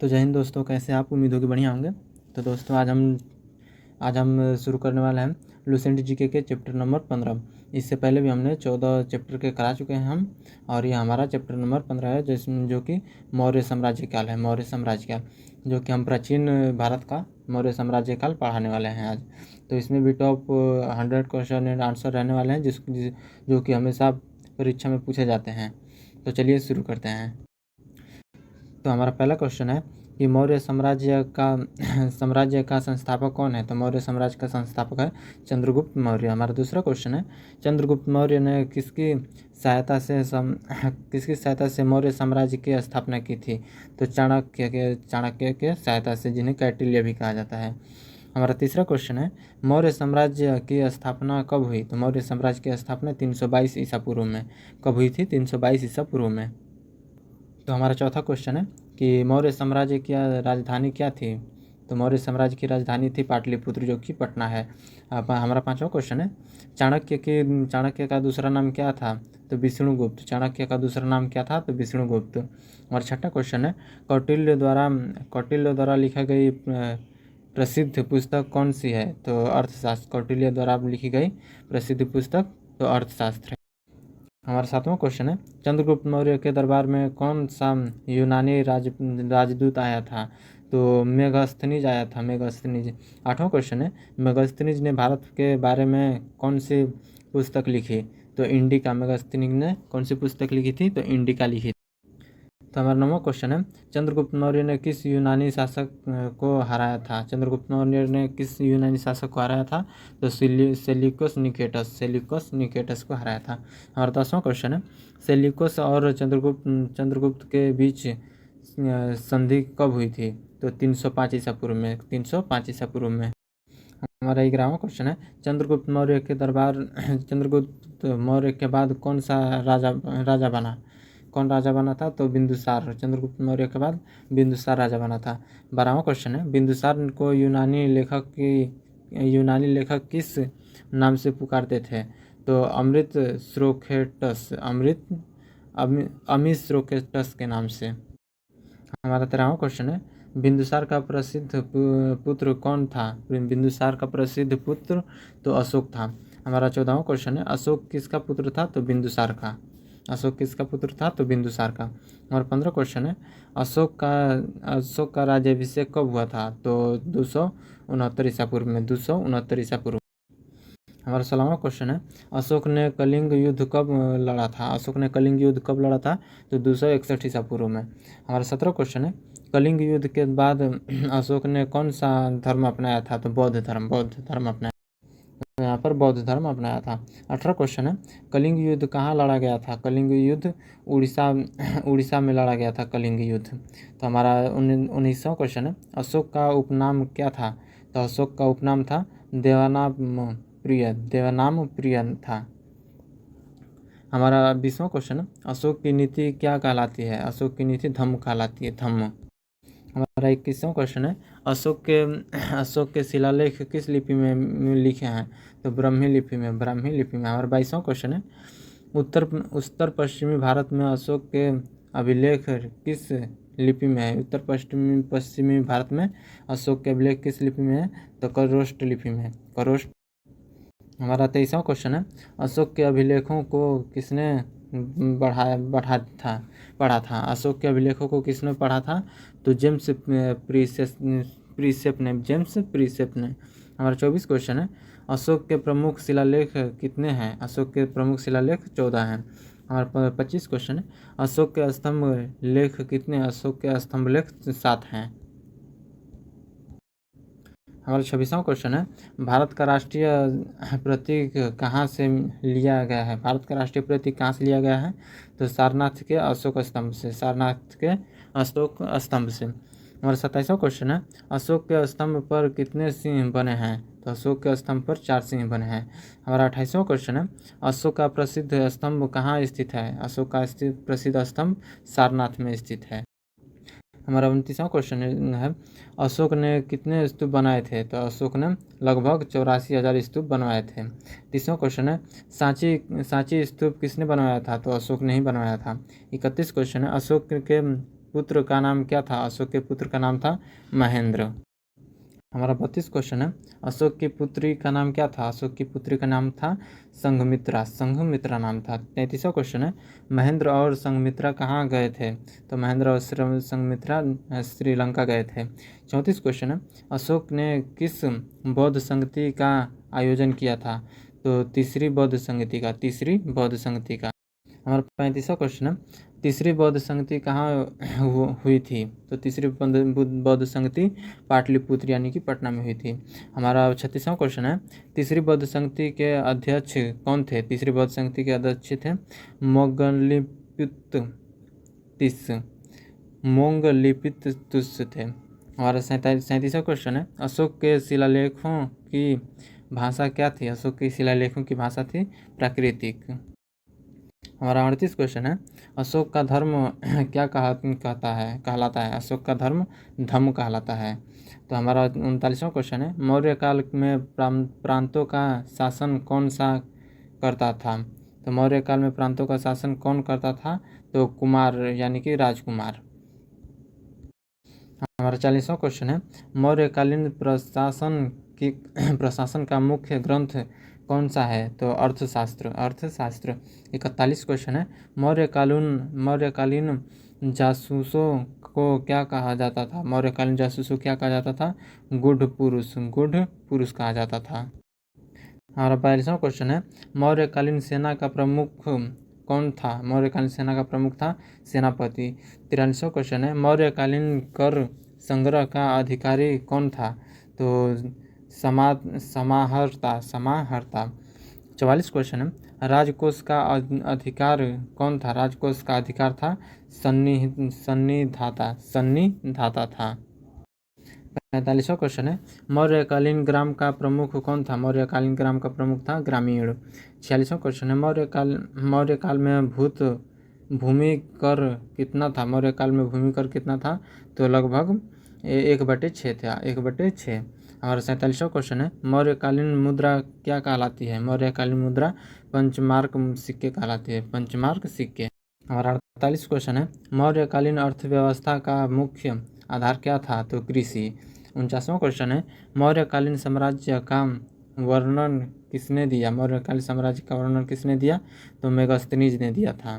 तो जय हिंद दोस्तों, कैसे आप? उम्मीद होगी बढ़िया होंगे। तो दोस्तों आज हम शुरू करने वाले हैं लुसेंट जीके के चैप्टर नंबर 15। इससे पहले भी हमने 14 चैप्टर के करा चुके हैं हम, और ये हमारा चैप्टर नंबर 15 है, जिसमें जो कि मौर्य साम्राज्य काल है। मौर्य साम्राज्य काल जो कि हम प्राचीन भारत का मौर्य साम्राज्य काल पढ़ाने वाले हैं आज। तो इसमें भी टॉप 100 क्वेश्चन एंड आंसर रहने वाले हैं जो कि हमेशा परीक्षा में पूछे जाते हैं। तो चलिए शुरू करते हैं। तो हमारा पहला क्वेश्चन है कि मौर्य साम्राज्य का संस्थापक कौन है? तो मौर्य साम्राज्य का संस्थापक है चंद्रगुप्त मौर्य। हमारा दूसरा क्वेश्चन है, चंद्रगुप्त मौर्य ने किसकी सहायता से मौर्य साम्राज्य की स्थापना की थी? तो चाणक्य के सहायता से, जिन्हें कौटिल्य भी कहा जाता है। हमारा तीसरा क्वेश्चन है, मौर्य साम्राज्य की स्थापना कब हुई? तो मौर्य साम्राज्य की स्थापना 322 ईसा पूर्व में। कब हुई थी? 322 ईसा पूर्व में। तो हमारा चौथा क्वेश्चन है कि मौर्य साम्राज्य की राजधानी क्या थी? तो मौर्य साम्राज्य की राजधानी थी पाटलिपुत्र, जो कि पटना है। हमारा पांचवा क्वेश्चन है, चाणक्य का दूसरा नाम क्या था? तो विष्णुगुप्त। चाणक्य का दूसरा नाम क्या था? तो विष्णुगुप्त। हमारा छठा क्वेश्चन है, कौटिल्य द्वारा लिखा गई प्रसिद्ध पुस्तक कौन सी है? तो अर्थशास्त्र। कौटिल्य द्वारा लिखी गई प्रसिद्ध पुस्तक तो अर्थशास्त्र है। हमारा सातवां क्वेश्चन है, चंद्रगुप्त मौर्य के दरबार में कौन सा यूनानी राजदूत आया था? तो मेगास्थनीज आया था, मेगास्थनीज। आठवां क्वेश्चन है, मेगास्थनीज ने भारत के बारे में कौन सी पुस्तक लिखी? तो इंडिका। मेगास्थनीज ने कौन सी पुस्तक लिखी थी? तो इंडिका लिखी। तो हमारा नौवां क्वेश्चन है, चंद्रगुप्त मौर्य ने किस यूनानी शासक को हराया था? चंद्रगुप्त मौर्य ने किस यूनानी शासक को हराया था? तो सेल्यूकस निकेटस को हराया था। हमारा 10वां क्वेश्चन है, सेल्यूकस और चंद्रगुप्त के बीच संधि कब हुई थी? तो 305 ईसा पूर्व में। 305 ईसा पूर्व में। हमारा 11वां क्वेश्चन है, चंद्रगुप्त मौर्य के बाद कौन राजा बना था? तो बिंदुसार। चंद्रगुप्त मौर्य के बाद बिंदुसार राजा बना था। 12वां क्वेश्चन है, बिंदुसार को यूनानी लेखक किस नाम से पुकारते थे? तो अमिस्रोखेटस के नाम से। हमारा 13वां क्वेश्चन है, बिंदुसार का प्रसिद्ध पुत्र कौन था? बिंदुसार का प्रसिद्ध पुत्र तो अशोक था। हमारा 14वां क्वेश्चन है, अशोक किसका पुत्र था? तो बिंदुसार का। अशोक किसका पुत्र था? तो बिंदुसार का। हमारा 15 क्वेश्चन है, अशोक का राज्याभिषेक कब हुआ था? तो 269 ईसा पूर्व में। 269 ईसा पूर्व। हमारा 16वां क्वेश्चन है, अशोक ने कलिंग युद्ध कब लड़ा था? अशोक ने कलिंग युद्ध कब लड़ा था? तो 261 ईसा पूर्व में। हमारा 17वां क्वेश्चन है, कलिंग युद्ध के बाद अशोक ने कौन सा धर्म अपनाया था? तो बौद्ध धर्म अपनाया। यहाँ पर बौद्ध धर्म अपनाया था। 18वां क्वेश्चन है, कलिंग युद्ध कहाँ लड़ा गया था? कलिंग युद्ध उड़ीसा में लड़ा गया था कलिंग युद्ध। तो हमारा 19वां क्वेश्चन है, अशोक का उपनाम क्या था? तो अशोक का उपनाम था देवनाम प्रिय था। हमारा 20वां क्वेश्चन है, अशोक की नीति क्या कहलाती है? अशोक की नीति धम्म कहलाती है, धम्म। हमारा 21वां क्वेश्चन है, अशोक के शिलालेख किस लिपि में लिखे हैं? तो ब्राह्मी लिपि में। हमारा 22वां क्वेश्चन है, उत्तर पश्चिमी भारत में अशोक के अभिलेख किस लिपि में है? उत्तर पश्चिमी भारत में अशोक के अभिलेख किस लिपि में है? तो खरोष्ट लिपि में। खरोष्ट। हमारा 23वां क्वेश्चन है, अशोक के अभिलेखों को किसने पढ़ा था? अशोक के अभिलेखों को किसने पढ़ा था? तो जेम्स प्रीसेप ने। हमारा 24 क्वेश्चन है, अशोक के प्रमुख शिलालेख कितने हैं? अशोक के प्रमुख शिलालेख 14 हैं। हमारा 25 क्वेश्चन है, अशोक के स्तंभ लेख कितने? अशोक के स्तंभ लेख 7 हैं। हमारा 26वां क्वेश्चन है, भारत का राष्ट्रीय प्रतीक कहाँ से लिया गया है? भारत का राष्ट्रीय प्रतीक कहाँ से लिया गया है? तो सारनाथ के अशोक स्तंभ से। हमारा 27वां क्वेश्चन है, अशोक के स्तंभ पर कितने सिंह बने हैं? तो अशोक के स्तंभ पर 4 सिंह बने हैं। हमारा 28वां क्वेश्चन है, अशोक का प्रसिद्ध स्तंभ कहाँ स्थित है? अशोक का प्रसिद्ध स्तंभ सारनाथ में स्थित है। हमारा 29वां क्वेश्चन है, अशोक ने कितने स्तूप बनाए थे? तो अशोक ने लगभग 84,000 स्तूप बनवाए थे। 30वां क्वेश्चन है, सांची स्तूप किसने बनवाया था? तो अशोक ने ही बनवाया था। 31 क्वेश्चन है, अशोक के पुत्र का नाम क्या था? अशोक के पुत्र का नाम था महेंद्र। हमारा 32 क्वेश्चन है, अशोक की पुत्री का नाम क्या था? अशोक की पुत्री का नाम था संघमित्रा। संघमित्रा नाम था। 33वां क्वेश्चन है, महेंद्र और संघमित्रा कहाँ गए थे? तो महेंद्र और संघमित्रा श्रीलंका गए थे। 34 क्वेश्चन है, अशोक ने किस बौद्ध संगति का आयोजन किया था? तो तीसरी बौद्ध संगति का। तीसरी बौद्ध संगति का। हमारा 35वां क्वेश्चन है, तीसरी बौद्ध संगति कहाँ हुई थी? तो तीसरी बौद्ध संगति पाटलिपुत्र यानी कि पटना में हुई थी। हमारा 36वां क्वेश्चन है, तीसरी बौद्ध संगति के अध्यक्ष कौन थे? तीसरी बौद्ध संगति के अध्यक्ष थे मोंगलिपितुस थे। हमारा 37वां क्वेश्चन है, अशोक के शिलालेखों की भाषा क्या थी? अशोक के शिलालेखों की भाषा थी प्राकृतिक। हमारा 38 क्वेश्चन है, अशोक का धर्म क्या कहलाता है? अशोक का धर्म धम्म कहलाता है। तो हमारा 39वां क्वेश्चन है, मौर्य काल में प्रांतों का शासन कौन सा करता था? तो मौर्य काल में प्रांतों का शासन कौन करता था? तो कुमार यानी कि राजकुमार। हमारा 40वां क्वेश्चन है, मौर्यकालीन प्रशासन का मुख्य ग्रंथ कौन सा है? तो अर्थशास्त्र। अर्थशास्त्र। 41 क्वेश्चन है, मौर्यकालीन जासूसों को क्या कहा जाता था? मौर्यकालीन जासूसों क्या कहा जाता था? गुढ़ पुरुष कहा जाता था। हमारा 42वां क्वेश्चन है, मौर्यकालीन सेना का प्रमुख कौन था? मौर्यकालीन सेना का प्रमुख था सेनापति। 43वां क्वेश्चन है, मौर्यकालीन कर संग्रह का अधिकारी कौन था? तो समाहर्ता। 44 क्वेश्चन है, राजकोष का अधिकार कौन था? राजकोष का अधिकार था सन्निधाता था। 45वां क्वेश्चन है, मौर्यकालीन ग्राम का प्रमुख कौन था? मौर्यकालीन ग्राम का प्रमुख था ग्रामीण। 46वां क्वेश्चन है, मौर्यकाल में भूमि कर कितना था? मौर्यकाल में भूमि कर कितना था? तो लगभग 1/6 था। 1/6। हमारा 47वां क्वेश्चन है, मौर्यकालीन मुद्रा क्या कहलाती है? मौर्यकालीन मुद्रा पंचमार्क सिक्के कहलाती है। पंचमार्क सिक्के। हमारा 48 क्वेश्चन है, मौर्यकालीन अर्थव्यवस्था का मुख्य आधार क्या था? तो कृषि। 49वां क्वेश्चन है, मौर्यकालीन साम्राज्य का वर्णन किसने दिया? मौर्यकालीन साम्राज्य का वर्णन किसने दिया? तो मेगास्थनीज ने दिया था।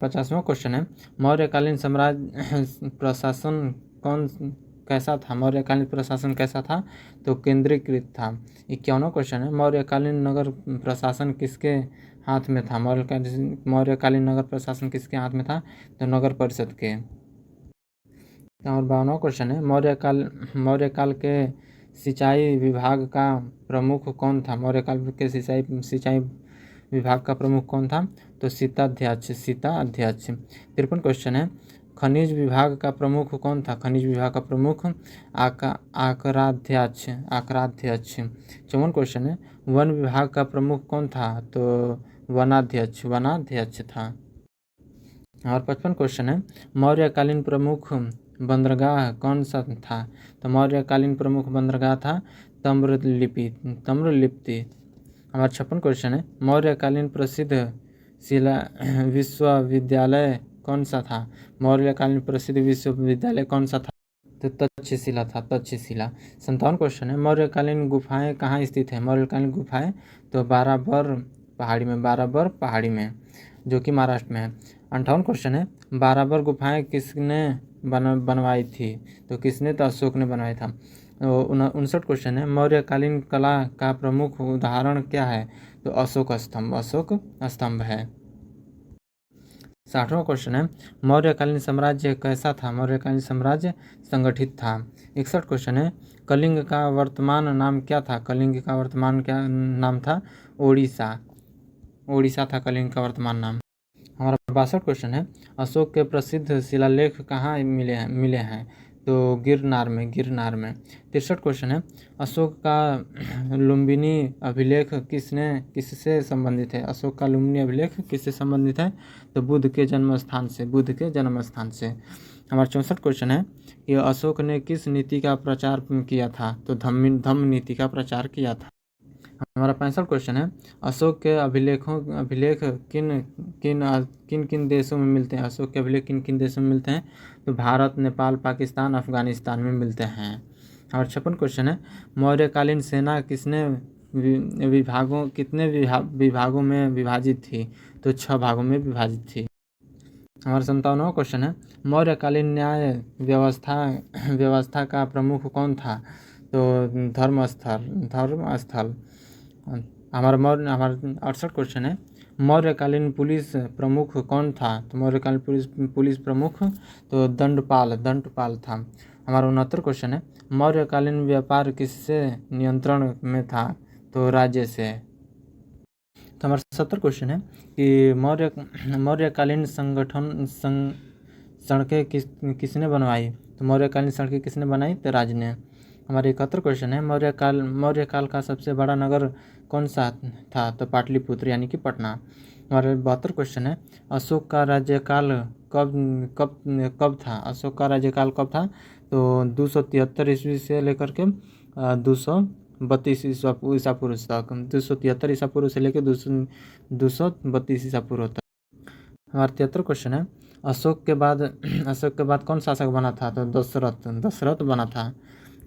50वां क्वेश्चन है, मौर्यकालीन साम्राज्य प्रशासन कैसा था? मौर्यकालीन प्रशासन कैसा था? तो केंद्रीकृत था। 51वां क्वेश्चन है, मौर्यकालीन नगर प्रशासन किसके हाथ में था? मौर्यकालीन नगर प्रशासन किसके हाथ में था? तो नगर परिषद के। और 52वां क्वेश्चन है, मौर्यकाल के सिंचाई विभाग का प्रमुख कौन था? मौर्यकाल के सिंचाई विभाग का प्रमुख कौन था? तो सीताध्यक्ष। 53 क्वेश्चन है, खनिज विभाग का प्रमुख कौन था? खनिज विभाग का प्रमुख आकराध्यक्ष। 54 क्वेश्चन है, वन विभाग का प्रमुख कौन था? तो वनाध्यक्ष था। और 55 क्वेश्चन है, मौर्यकालीन प्रमुख बंदरगाह कौन सा था? तो मौर्यकालीन प्रमुख बंदरगाह था तम्रलिप्ति। हमारा 56 क्वेश्चन है, मौर्यकालीन प्रसिद्ध विश्वविद्यालय कौन सा था? मौर्यकालीन प्रसिद्ध विश्वविद्यालय कौन सा था? तो तक्षशिला था। 57 क्वेश्चन है, मौर्यकालीन गुफाएं कहाँ स्थित है? मौर्यकालीन गुफाएं तो बाराबर पहाड़ी में जो कि महाराष्ट्र में है। 58 क्वेश्चन है, बाराबर गुफाएं किसने बनवाई थी? तो किसने? तो अशोक ने बनवाया था। 59 क्वेश्चन है, मौर्यकालीन कला का प्रमुख उदाहरण क्या है? तो अशोक स्तंभ है। 60वां क्वेश्चन है, मौर्यकालीन साम्राज्य कैसा था? मौर्यकालीन साम्राज्य संगठित था। 61 क्वेश्चन है, कलिंग का वर्तमान नाम क्या था? कलिंग का वर्तमान क्या नाम था? ओडिशा था कलिंग का वर्तमान नाम। हमारा 62 क्वेश्चन है, अशोक के प्रसिद्ध शिलालेख कहाँ मिले हैं? तो गिरनार में। 63 क्वेश्चन है, अशोक का लुम्बिनी अभिलेख किससे संबंधित है? अशोक का लुम्बिनी अभिलेख किससे संबंधित है? तो बुद्ध के जन्म स्थान से। हमारा 64 क्वेश्चन है कि अशोक ने किस नीति का प्रचार किया था? तो धम्म नीति का प्रचार किया था। हमारा 65 क्वेश्चन है, अशोक के अभिलेख किन किन किन किन देशों में मिलते हैं? अशोक के अभिलेख किन किन देशों में मिलते हैं? तो भारत, नेपाल, पाकिस्तान, अफगानिस्तान में मिलते हैं। और 56 क्वेश्चन है, मौर्यकालीन सेना कितने विभागों में विभाजित थी? तो 6 भागों में विभाजित थी। हमारा 57वां क्वेश्चन है, मौर्यकालीन न्याय व्यवस्था का प्रमुख कौन था? तो धर्मस्थल। हमारा 68 क्वेश्चन है, मौर्यकालीन पुलिस प्रमुख कौन था? तो मौर्यकालीन पुलिस प्रमुख तो दंडपाल था। हमारा 69 क्वेश्चन है, मौर्यकालीन व्यापार किससे नियंत्रण में था? तो राज्य से। तो हमारा 70 क्वेश्चन है कि मौर्यकालीन सड़कें किसने बनवाई? तो मौर्यकालीन सड़कें किसने बनाई? तो राज ने। हमारे 71 क्वेश्चन है, मौर्यकाल का सबसे बड़ा नगर कौन सा था? तो पाटलिपुत्र यानी कि पटना। हमारे 72 क्वेश्चन है, अशोक का राज्यकाल कब था? अशोक का राज्यकाल कब था? तो 273 ईस्वी से लेकर के 232 ईसा पूर्व तक। 273 ईसा पूर्व से लेकर 232 ईसा पूर्व तक। हमारा 73 क्वेश्चन है, अशोक के बाद कौन शासक बना था? तो दशरथ बना था।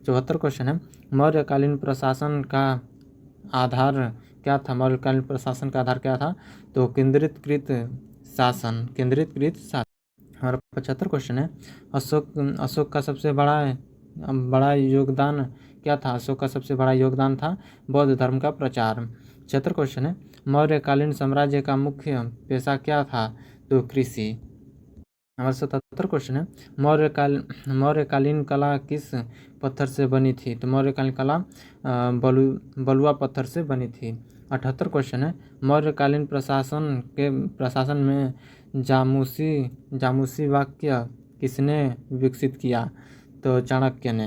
74 क्वेश्चन है, मौर्यकालीन प्रशासन का आधार क्या था? मौर्यकालीन प्रशासन का आधार क्या था? तो केंद्रीकृत शासन। हमारा 75 क्वेश्चन है, अशोक का सबसे बड़ा योगदान क्या था? अशोक का सबसे बड़ा योगदान था बौद्ध धर्म का प्रचार। 76 क्वेश्चन है, मौर्यकालीन साम्राज्य का मुख्य पेशा क्या था? तो कृषि। हमारा 77 क्वेश्चन है, मौर्यकालीन कला किस पत्थर से बनी थी? तो मौर्यकालीन कला बलुआ पत्थर से बनी थी। 78 क्वेश्चन है, मौर्यकालीन प्रशासन में जामूसी वाक्य किसने विकसित किया? तो चाणक्य ने।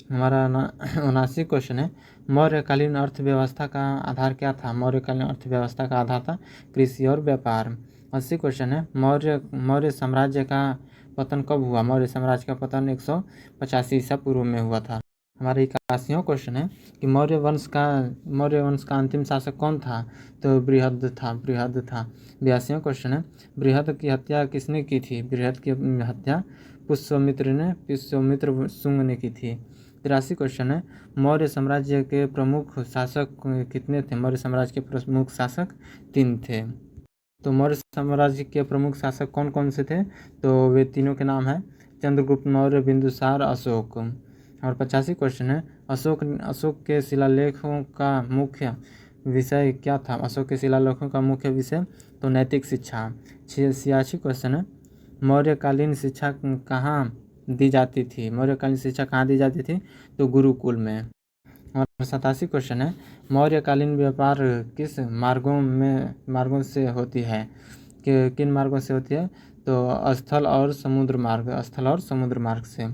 हमारा 79 क्वेश्चन है, मौर्यकालीन अर्थव्यवस्था का आधार क्या था? मौर्यकालीन अर्थव्यवस्था का आधार था कृषि और व्यापार। 80 क्वेश्चन है, मौर्य साम्राज्य का पतन कब हुआ? मौर्य साम्राज्य का पतन 185 ईसा पूर्व में हुआ था। हमारा 81वां क्वेश्चन है कि मौर्य वंश का अंतिम शासक कौन था? तो बृहद था। 82वां क्वेश्चन है, बृहद की हत्या किसने की थी? बृहद की हत्या पुष्यमित्र शुंग ने की थी। 83 क्वेश्चन है, मौर्य साम्राज्य के प्रमुख शासक कितने थे? मौर्य साम्राज्य के प्रमुख शासक 3 थे। तो मौर्य साम्राज्य के प्रमुख शासक कौन कौन से थे? तो वे तीनों के नाम है, चंद्रगुप्त मौर्य, बिंदुसार, अशोक। और 85 क्वेश्चन है, अशोक के शिलालेखों का मुख्य विषय क्या था? अशोक के शिलालेखों का मुख्य विषय तो नैतिक शिक्षा। 86 क्वेश्चन है, मौर्यकालीन शिक्षा कहाँ दी जाती थी? मौर्यकालीन शिक्षा कहाँ दी जाती थी? तो गुरुकुल में। और 87 क्वेश्चन है, मौर्यकालीन व्यापार किस मार्गों से होती है? किन मार्गों से होती है? तो स्थल और समुद्र मार्ग से।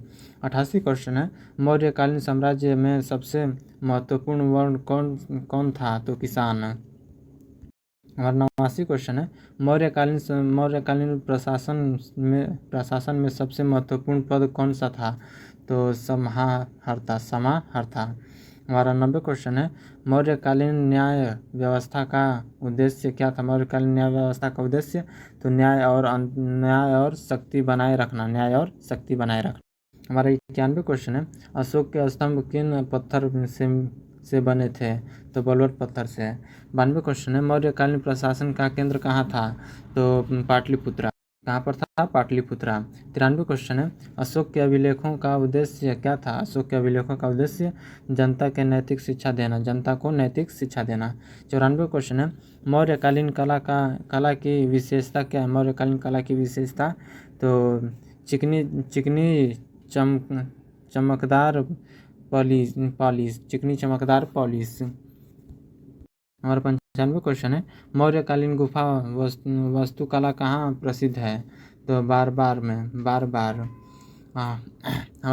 88 क्वेश्चन है, मौर्यकालीन साम्राज्य में सबसे महत्वपूर्ण वर्ण कौन था? तो किसान। हमारा 89 क्वेश्चन है, मौर्यकालीन प्रशासन में सबसे महत्वपूर्ण पद कौन सा था? तो समाहर्ता। हमारा 90 क्वेश्चन है, मौर्यकालीन न्याय व्यवस्था का उद्देश्य क्या था? मौर्यकालीन न्याय व्यवस्था का उद्देश्य तो न्याय और शक्ति बनाए रखना। हमारा 91 क्वेश्चन है, अशोक के स्तंभ किन पत्थर से बने थे? तो बलुआ पत्थर से। 92 क्वेश्चन है, मौर्यकालीन प्रशासन का केंद्र कहाँ था? तो पाटलिपुत्रा। कहाँ पर था? पाटलिपुत्रा। 93 क्वेश्चन है, अशोक के अभिलेखों का उद्देश्य क्या था? अशोक के अभिलेखों का उद्देश्य जनता को नैतिक शिक्षा देना। 94 क्वेश्चन है, मौर्यकालीन कला की विशेषता क्या है? मौर्यकालीन कला की विशेषता तो चिकनी चमकदार पॉलिश। हमारा 95 क्वेश्चन है, मौर्यकालीन गुफा वास्तुकला कहाँ प्रसिद्ध है? तो बार बार। हमारा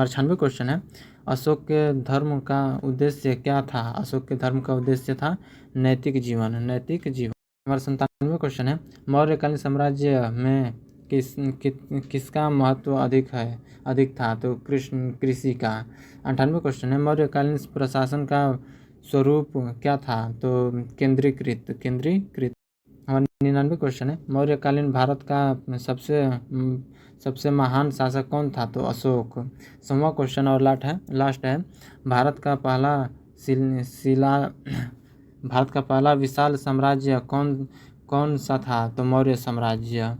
96 क्वेश्चन है, अशोक के धर्म का उद्देश्य क्या था? अशोक के धर्म का उद्देश्य था नैतिक जीवन। हमारा 97 क्वेश्चन है, मौर्यकालीन साम्राज्य में किसका महत्व अधिक था? तो कृषि का। 98 क्वेश्चन है, मौर्यकालीन प्रशासन का स्वरूप क्या था? तो केंद्रीकृत। और 99 क्वेश्चन है, मौर्यकालीन भारत का सबसे महान शासक कौन था? तो अशोक। 100वां क्वेश्चन और लास्ट है, भारत का पहला विशाल साम्राज्य कौन सा था? तो मौर्य साम्राज्य।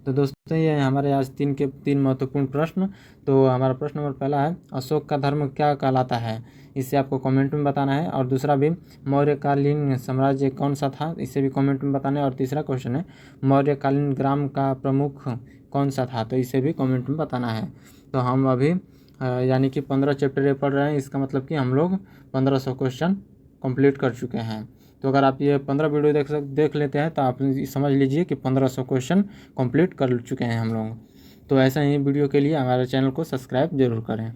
तो दोस्तों ये हमारे आज तीन महत्वपूर्ण प्रश्न। तो हमारा प्रश्न नंबर पहला है, अशोक का धर्म क्या कहलाता है? इसे आपको कमेंट में बताना है। और दूसरा भी, मौर्यकालीन साम्राज्य कौन सा था? इसे भी कमेंट में बताना है। और तीसरा क्वेश्चन है, मौर्यकालीन ग्राम का प्रमुख कौन सा था? तो इसे भी कमेंट में बताना है। तो हम अभी यानी कि 15 चैप्टर ये पढ़ रहे हैं, इसका मतलब कि हम लोग 1500 क्वेश्चन कंप्लीट कर चुके हैं। तो अगर आप ये 15 वीडियो देख लेते हैं तो आप समझ लीजिए कि 1500 क्वेश्चन कंप्लीट कर चुके हैं हम लोग। तो ऐसा ही वीडियो के लिए हमारे चैनल को सब्सक्राइब जरूर करें।